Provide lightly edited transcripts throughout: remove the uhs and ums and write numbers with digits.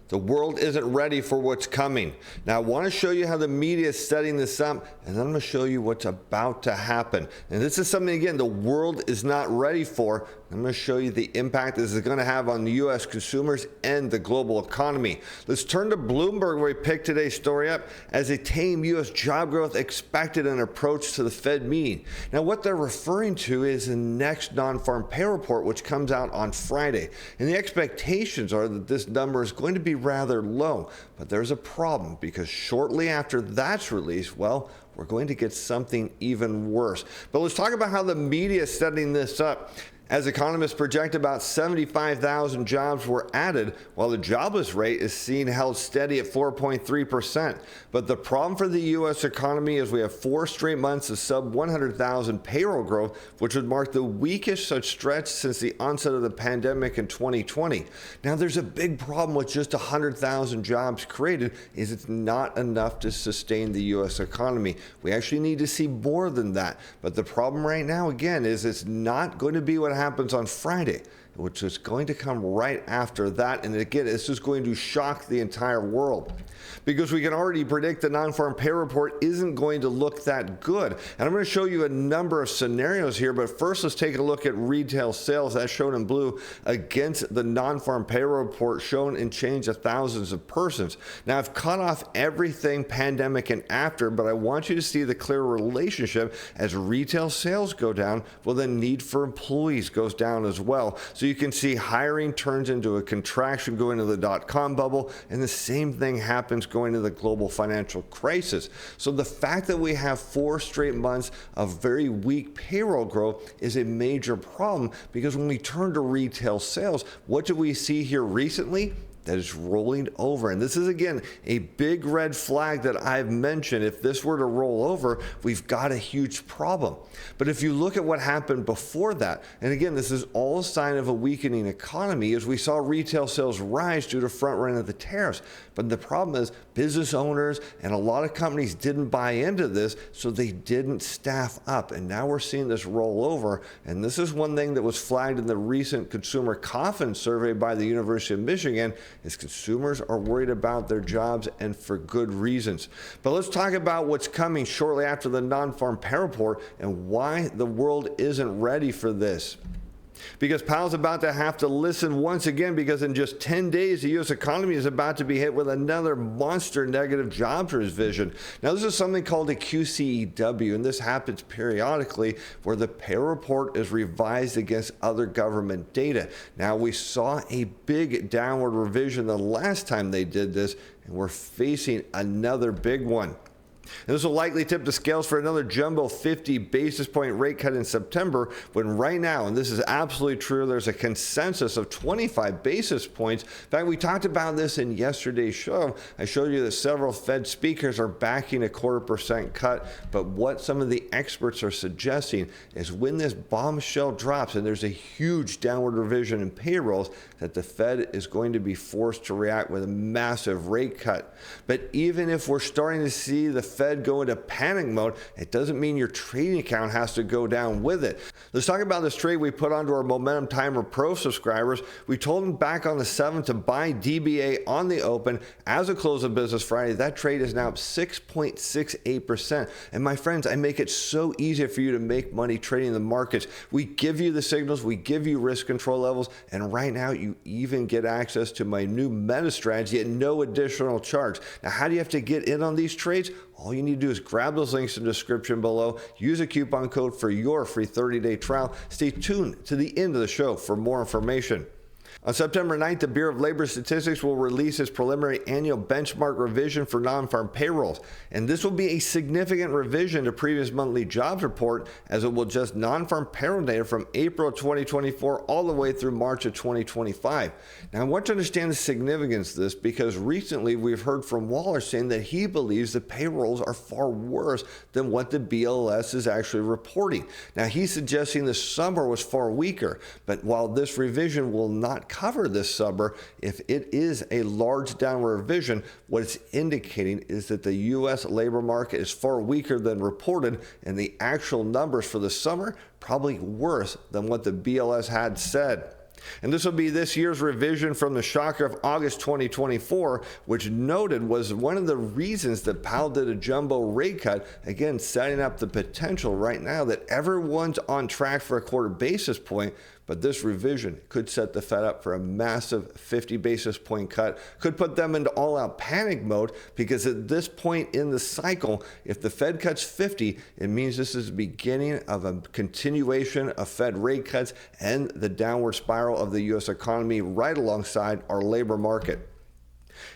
The world isn't ready for what's coming. Now, I want to show you how the media is setting this up, and then I'm going to show you what's about to happen. And this is something, again, the world is not ready for. I'm going to show you the impact this is going to have on the U.S. consumers and the global economy. Let's turn to Bloomberg, where we picked today's story up as a tame U.S. job growth expected an approach to the Fed meeting. Now, what they're referring to is the next non-farm payroll report, which comes out on Friday. And the expectations are that this number is going to be rather low. But there's a problem, because shortly after that's released, well, we're going to get something even worse. But let's talk about how the media is setting this up. As economists project, about 75,000 jobs were added, while the jobless rate is seen held steady at 4.3%. But the problem for the U.S. economy is we have 4 straight months of sub 100,000 payroll growth, which would mark the weakest such stretch since the onset of the pandemic in 2020. Now, there's a big problem with just 100,000 jobs created, is it's not enough to sustain the U.S. economy. We actually need to see more than that. But the problem right now, again, is it's not going to be what happens on Friday, which is going to come right after that. And again, this is going to shock the entire world, because we can already predict the non-farm payroll report isn't going to look that good. And I'm going to show you a number of scenarios here, but first let's take a look at retail sales, as shown in blue, against the non-farm payroll report shown in change of thousands of persons. Now, I've cut off everything pandemic and after, but I want you to see the clear relationship. As retail sales go down, well, the need for employees goes down as well. So you can see hiring turns into a contraction going into the dot-com bubble, and the same thing happens going into the global financial crisis. So the fact that we have 4 straight months of very weak payroll growth is a major problem, because when we turn to retail sales, what do we see here recently? That is rolling over. And this is, again, a big red flag that I've mentioned. If this were to roll over, we've got a huge problem. But if you look at what happened before that, and again, this is all a sign of a weakening economy, as we saw retail sales rise due to front running of the tariffs. But the problem is business owners and a lot of companies didn't buy into this, so they didn't staff up. And now we're seeing this roll over. And this is one thing that was flagged in the recent consumer confidence survey by the University of Michigan, is consumers are worried about their jobs, and for good reasons. But let's talk about what's coming shortly after the non-farm payroll report and why the world isn't ready for this. Because Powell's about to have to listen once again, because in just 10 days, the U.S. economy is about to be hit with another monster negative jobs revision. Now, this is something called a QCEW, and this happens periodically where the payroll report is revised against other government data. Now, we saw a big downward revision the last time they did this, and we're facing another big one. And this will likely tip the scales for another jumbo 50 basis point rate cut in September, when right now, and this is absolutely true, there's a consensus of 25 basis points. In fact, we talked about this in yesterday's show. I showed you that several Fed speakers are backing a 0.25% cut. But what some of the experts are suggesting is when this bombshell drops and there's a huge downward revision in payrolls, that the Fed is going to be forced to react with a massive rate cut. But even if we're starting to see the Fed go into panic mode, it doesn't mean your trading account has to go down with it. Let's talk about this trade we put onto our Momentum Timer Pro subscribers. We told them back on the 7th to buy DBA on the open as a close of business Friday. That trade is now up 6.68%. And my friends, I make it so easy for you to make money trading the markets. We give you the signals, we give you risk control levels, and right now you even get access to my new Metre strategy at no additional charge. Now, how do you have to get in on these trades? All you need to do is grab those links in the description below, use a coupon code for your free 30-day trial. Stay tuned to the end of the show for more information. On September 9th, the Bureau of Labor Statistics will release its preliminary annual benchmark revision for non-farm payrolls. And this will be a significant revision to previous monthly jobs report, as it will adjust non-farm payroll data from April 2024 all the way through March of 2025. Now, I want to understand the significance of this, because recently we've heard from Waller saying that he believes the payrolls are far worse than what the BLS is actually reporting. Now, he's suggesting the summer was far weaker, but while this revision will not cover this summer, if it is a large downward revision, what it's indicating is that the U.S. labor market is far weaker than reported, and the actual numbers for the summer probably worse than what the BLS had said. And this will be this year's revision from the shocker of August 2024, which noted was one of the reasons that Powell did a jumbo rate cut, again, setting up the potential right now that everyone's on track for a quarter basis point. But this revision could set the Fed up for a massive 50 basis point cut, could put them into all-out panic mode, because at this point in the cycle, if the Fed cuts 50, it means this is the beginning of a continuation of Fed rate cuts and the downward spiral of the U.S. economy right alongside our labor market.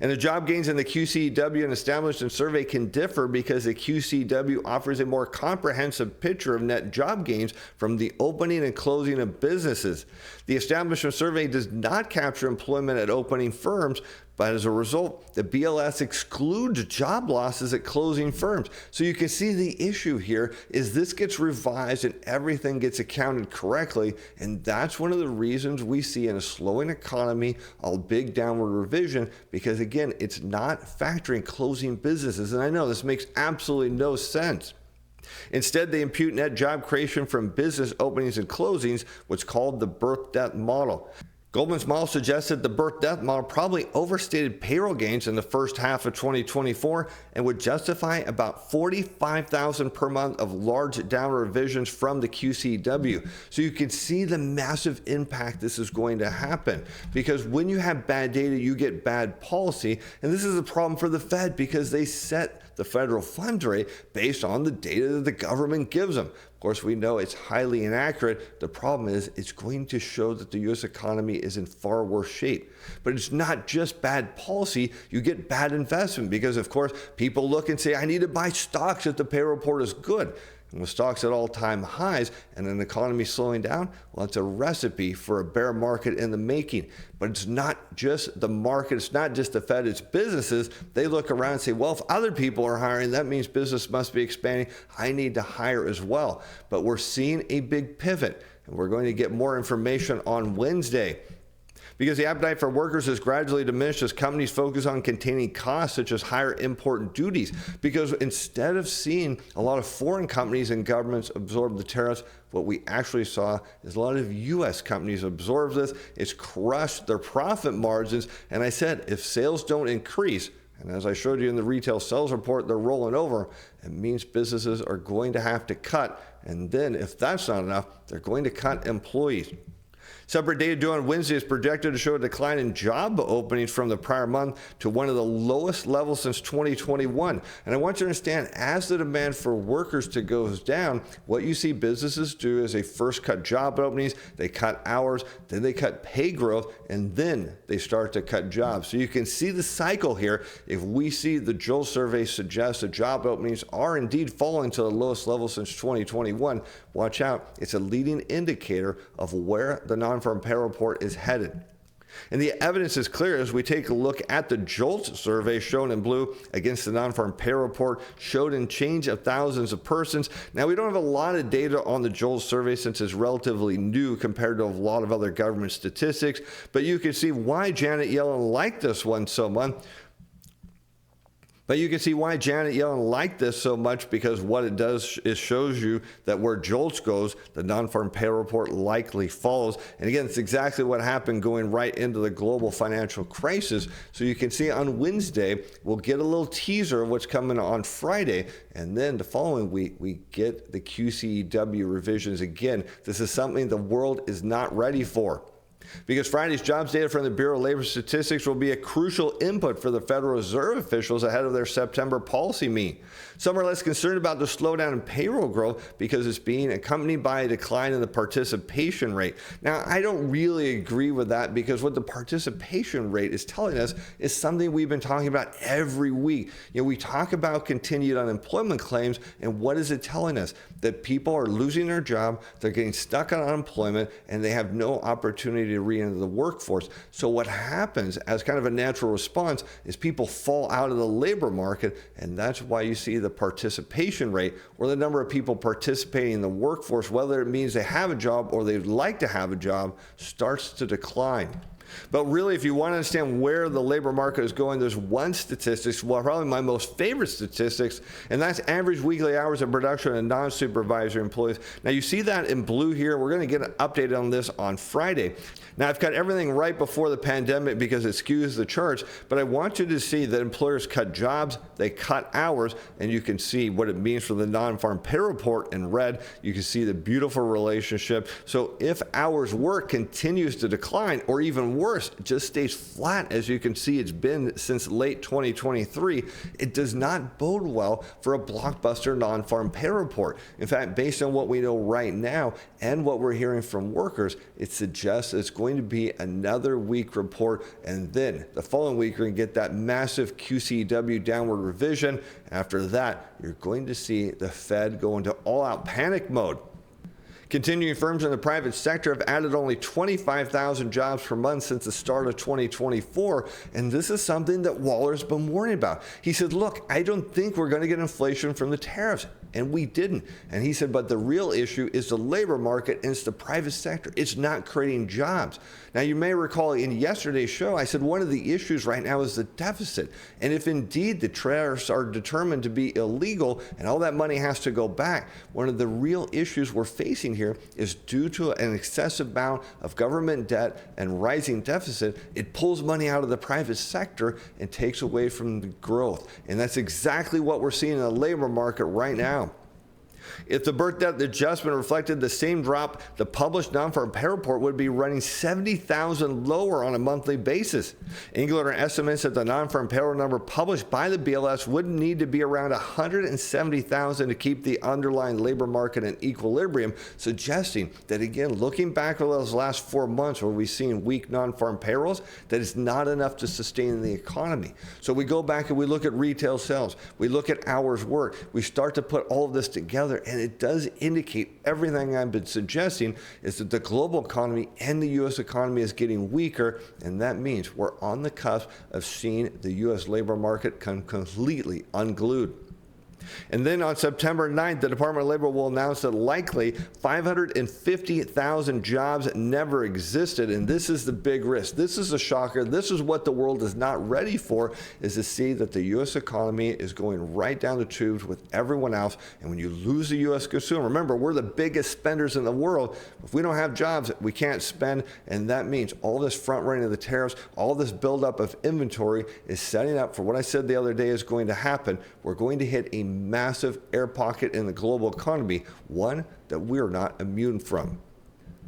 And the job gains in the QCW and establishment survey can differ because the QCW offers a more comprehensive picture of net job gains from the opening and closing of businesses. The establishment survey does not capture employment at opening firms, but as a result, the BLS excludes job losses at closing firms. So you can see the issue here is this gets revised and everything gets accounted correctly. And that's one of the reasons we see in a slowing economy a big downward revision, because again, it's not factoring closing businesses. And I know this makes absolutely no sense. Instead, they impute net job creation from business openings and closings, what's called the birth-death model. Goldman's model suggested the birth-death model probably overstated payroll gains in the first half of 2024 and would justify about 45,000 per month of large downward revisions from the QCW. So you can see the massive impact this is going to happen, because when you have bad data, you get bad policy. And this is a problem for the Fed because they set the federal funds rate based on the data that the government gives them. Of course, we know it's highly inaccurate. The problem is it's going to show that the U.S. economy is in far worse shape. But it's not just bad policy. You get bad investment because, of course, people look and say, I need to buy stocks if the payroll report is good. And with stocks at all-time highs and an economy slowing down, well, it's a recipe for a bear market in the making. But it's not just the market. It's not just the Fed. It's businesses. They look around and say, well, if other people are hiring, that means business must be expanding. I need to hire as well. But we're seeing a big pivot, and we're going to get more information on Wednesday. Because the appetite for workers has gradually diminished as companies focus on containing costs such as higher import duties. Because instead of seeing a lot of foreign companies and governments absorb the tariffs, what we actually saw is a lot of U.S. companies absorb this. It's crushed their profit margins. And I said, if sales don't increase, and as I showed you in the retail sales report, they're rolling over, it means businesses are going to have to cut. And then if that's not enough, they're going to cut employees. Separate data due on Wednesday is projected to show a decline in job openings from the prior month to one of the lowest levels since 2021. And I want you to understand, as the demand for workers goes down, what you see businesses do is they first cut job openings, they cut hours, then they cut pay growth, and then they start to cut jobs. So you can see the cycle here. If we see the JOLT survey suggest that job openings are indeed falling to the lowest level since 2021, watch out. It's a leading indicator of where the non-farm payroll report is headed. And the evidence is clear as we take a look at the JOLT survey shown in blue against the non-farm payroll report, showed in change of thousands of persons. Now, we don't have a lot of data on the JOLT survey since it's relatively new compared to a lot of other government statistics, but you can see why Janet Yellen liked this one so much. But you can see why Janet Yellen liked this so much, because what it does is shows you that where JOLTS goes, the non-farm payroll report likely follows. And again, it's exactly what happened going right into the global financial crisis. So you can see on Wednesday, we'll get a little teaser of what's coming on Friday. And then the following week, we get the QCW revisions again. This is something the world is not ready for, because Friday's jobs data from the Bureau of Labor Statistics will be a crucial input for the Federal Reserve officials ahead of their September policy meeting. Some are less concerned about the slowdown in payroll growth because it's being accompanied by a decline in the participation rate. Now, I don't really agree with that, because what the participation rate is telling us is something we've been talking about every week. You know, we talk about continued unemployment claims, and what is it telling us? That people are losing their job, they're getting stuck on unemployment, and they have no opportunity to re-enter the workforce. So what happens as kind of a natural response is people fall out of the labor market, and that's why you see the participation rate, or the number of people participating in the workforce, whether it means they have a job or they'd like to have a job, starts to decline. But really, if you want to understand where the labor market is going, there's one statistic, well, probably my most favorite statistics, and that's average weekly hours of production and non-supervisory employees. Now, you see that in blue here. We're going to get an update on this on Friday. Now, I've got everything right before the pandemic because it skews the charts, but I want you to see that employers cut jobs, they cut hours, and you can see what it means for the non-farm payroll report in red. You can see the beautiful relationship. So if hours work continues to decline, or even worse, just stays flat, as you can see it's been since late 2023, it does not bode well for a blockbuster non-farm payroll report. In fact, based on what we know right now and what we're hearing from workers, it suggests it's going to be another weak report, and then the following week you're going to get that massive QCW downward revision. After that, you're going to see the Fed go into all-out panic mode. Continuing firms in the private sector have added only 25,000 jobs per month since the start of 2024, and this is something that Waller's been warning about. He said, look, I don't think we're going to get inflation from the tariffs. And we didn't. And he said, but the real issue is the labor market and it's the private sector. It's not creating jobs. Now, you may recall in yesterday's show, I said one of the issues right now is the deficit. And if indeed the tariffs are determined to be illegal and all that money has to go back, one of the real issues we're facing here is due to an excessive amount of government debt and rising deficit, it pulls money out of the private sector and takes away from the growth. And that's exactly what we're seeing in the labor market right now. If the birth debt adjustment reflected the same drop, the published non-farm payroll report would be running 70,000 lower on a monthly basis. Englander estimates that the non-farm payroll number published by the BLS would need to be around 170,000 to keep the underlying labor market in equilibrium, suggesting that, again, looking back over those last 4 months where we've seen weak non-farm payrolls, that it's not enough to sustain the economy. So we go back and we look at retail sales, we look at hours worked, we start to put all of this together, and it does indicate everything I've been suggesting is that the global economy and the U.S. economy is getting weaker, and that means we're on the cusp of seeing the U.S. labor market come completely unglued. And then on September 9th, the Department of Labor will announce that likely 550,000 jobs never existed. And this is the big risk. This is a shocker. This is what the world is not ready for, is to see that the U.S. economy is going right down the tubes with everyone else. And when you lose the U.S. consumer, remember, we're the biggest spenders in the world. If we don't have jobs, we can't spend. And that means all this front running of the tariffs, all this buildup of inventory is setting up for what I said the other day is going to happen. We're going to hit a massive air pocket in the global economy, one that we're not immune from.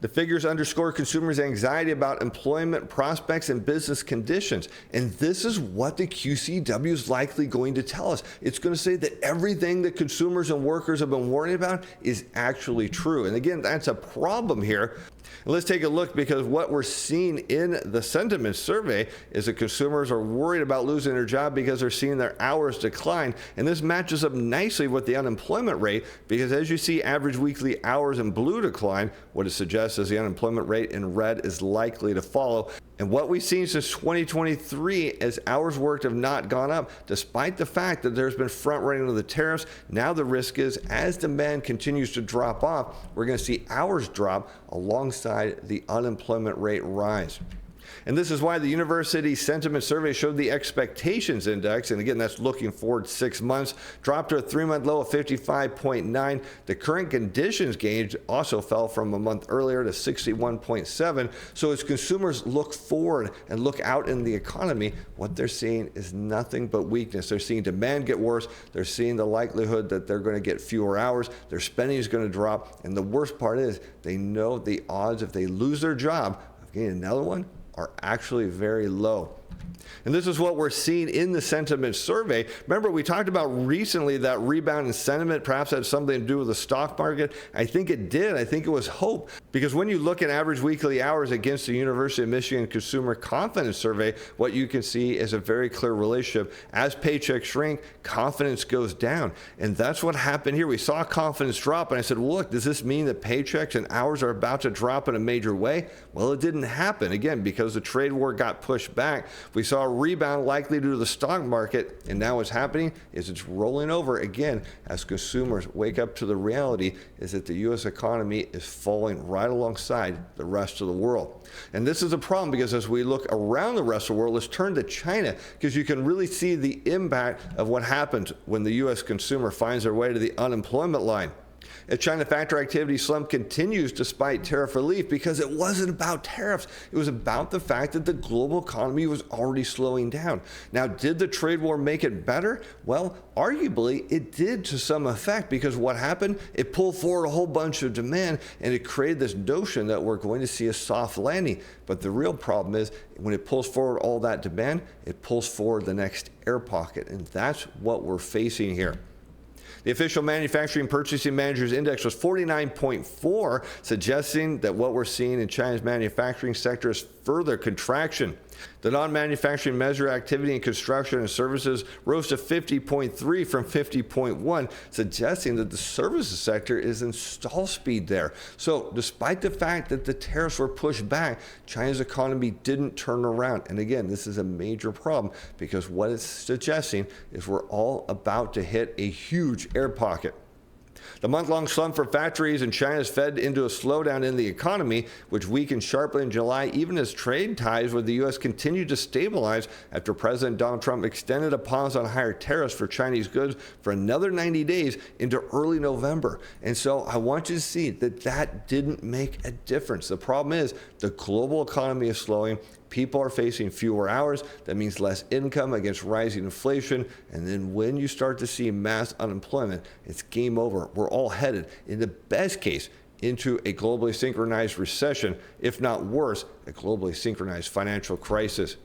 The figures underscore consumers' anxiety about employment prospects and business conditions. And this is what the QCW is likely going to tell us. It's going to say that everything that consumers and workers have been warning about is actually true. And again, that's a problem here. And let's take a look, because what we're seeing in the sentiment survey is that consumers are worried about losing their job because they're seeing their hours decline. And this matches up nicely with the unemployment rate, because as you see average weekly hours in blue decline, what it suggests is the unemployment rate in red is likely to follow. And what we've seen since 2023 is hours worked have not gone up, despite the fact that there's been front running of the tariffs. Now the risk is, as demand continues to drop off, we're going to see hours drop alongside the unemployment rate rise. And this is why the University Sentiment Survey showed the expectations index, and again, that's looking forward 6 months, dropped to a 3-month low of 55.9. The current conditions gauge also fell from a month earlier to 61.7. So as consumers look forward and look out in the economy, what they're seeing is nothing but weakness. They're seeing demand get worse. They're seeing the likelihood that they're going to get fewer hours. Their spending is going to drop. And the worst part is they know the odds, if they lose their job of getting another one, are actually very low. And this is what we're seeing in the sentiment survey. Remember, we talked about recently that rebound in sentiment perhaps had something to do with the stock market. I think it did. I think it was hope. Because when you look at average weekly hours against the University of Michigan Consumer Confidence Survey, what you can see is a very clear relationship. As paychecks shrink, confidence goes down. And that's what happened here. We saw confidence drop, and I said, well, look, does this mean that paychecks and hours are about to drop in a major way? Well, it didn't happen, again, because the trade war got pushed back. We We saw a rebound likely due to the stock market, and now what's happening is it's rolling over again as consumers wake up to the reality is that the U.S. economy is falling right alongside the rest of the world. And this is a problem because as we look around the rest of the world, let's turn to China, because you can really see the impact of what happens when the U.S. consumer finds their way to the unemployment line. As China factory activity slump continues despite tariff relief, because it wasn't about tariffs. It was about the fact that the global economy was already slowing down. Now, did the trade war make it better? Well, arguably it did to some effect, because what happened? It pulled forward a whole bunch of demand and it created this notion that we're going to see a soft landing. But the real problem is when it pulls forward all that demand, it pulls forward the next air pocket. And that's what we're facing here. The official Manufacturing Purchasing Managers Index was 49.4, suggesting that what we're seeing in China's manufacturing sector is further contraction. The non-manufacturing measure activity in construction and services rose to 50.3 from 50.1, suggesting that the services sector is in stall speed there. So despite the fact that the tariffs were pushed back, China's economy didn't turn around. And again, this is a major problem because what it's suggesting is we're all about to hit a huge air pocket. The month-long slump for factories in China has fed into a slowdown in the economy, which weakened sharply in July, even as trade ties with the U.S. continued to stabilize after President Donald Trump extended a pause on higher tariffs for Chinese goods for another 90 days into early November. And so I want you to see that that didn't make a difference. The problem is the global economy is slowing. People are facing fewer hours. That means less income against rising inflation. And then when you start to see mass unemployment, it's game over. We're all headed, in the best case, into a globally synchronized recession, if not worse, a globally synchronized financial crisis.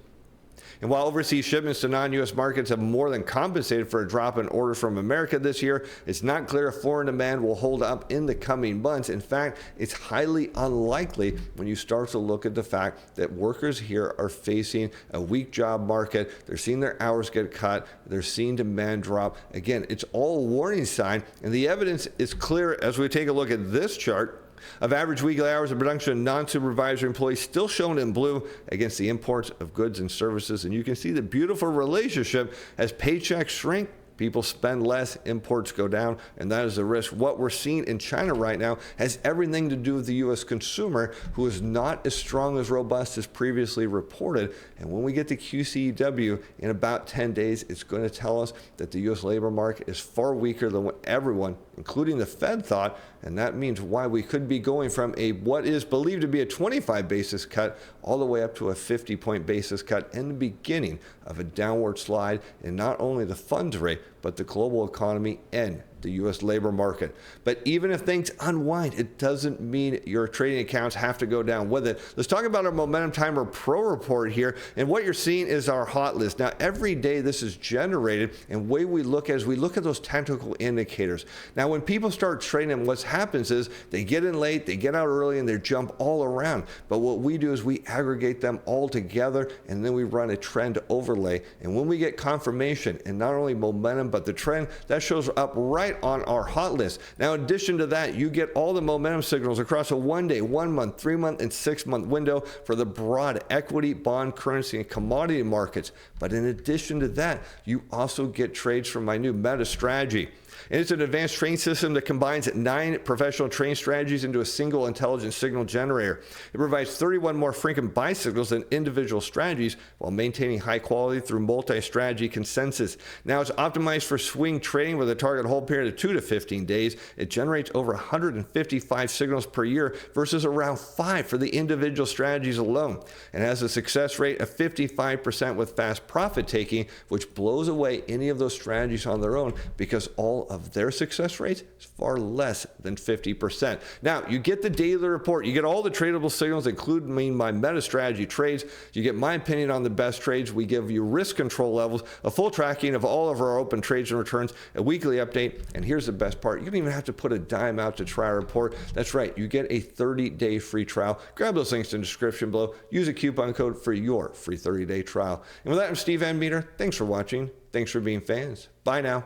And while overseas shipments to non-U.S. markets have more than compensated for a drop in orders from America this year, it's not clear if foreign demand will hold up in the coming months. In fact, it's highly unlikely when you start to look at the fact that workers here are facing a weak job market. They're seeing their hours get cut. They're seeing demand drop. Again, it's all a warning sign, and the evidence is clear as we take a look at this chart of average weekly hours of production of non-supervisory employees, still shown in blue, against the imports of goods and services. And you can see the beautiful relationship as paychecks shrink. People spend less, imports go down, and that is the risk. What we're seeing in China right now has everything to do with the U.S. consumer, who is not as strong as robust as previously reported. And when we get to QCEW in about 10 days, it's going to tell us that the U.S. labor market is far weaker than what everyone, including the Fed, thought. And that means why we could be going from a what is believed to be a 25 basis cut all the way up to a 50-point basis cut in the beginning of a downward slide in not only the funds rate, but the global economy and the U.S. labor market. But even if things unwind, it doesn't mean your trading accounts have to go down with it. Let's talk about our Momentum Timer Pro report here. And what you're seeing is our hot list. Now, every day this is generated, and the way we look at those technical indicators. Now, when people start trading, what happens is they get in late, they get out early, and they jump all around. But what we do is we aggregate them all together, and then we run a trend overlay. And when we get confirmation, and not only momentum, but the trend, that shows up right on our hot list. Now, in addition to that, you get all the momentum signals across a 1 day, 1 month, 3 month, and 6 month window for the broad equity, bond, currency, and commodity markets. But in addition to that, you also get trades from my new Metre strategy. And it's an advanced trading system that combines 9 professional trading strategies into a single intelligent signal generator. It provides 31 more frequent buy signals than individual strategies while maintaining high quality through multi-strategy consensus. Now, it's optimized for swing trading with a target hold period of 2 to 15 days. It generates over 155 signals per year versus around 5 for the individual strategies alone. And has a success rate of 55% with fast profit taking, which blows away any of those strategies on their own, because all of their success rates is far less than 50%. Now, you get the daily report. You get all the tradable signals, including my Metre strategy trades. You get my opinion on the best trades. We give you risk control levels, a full tracking of all of our open trades and returns, a weekly update. And here's the best part. You don't even have to put a dime out to try our report. That's right. You get a 30-day free trial. Grab those links in the description below. Use a coupon code for your free 30-day trial. And with that, I'm Steve and Metre. Thanks for watching. Thanks for being fans. Bye now.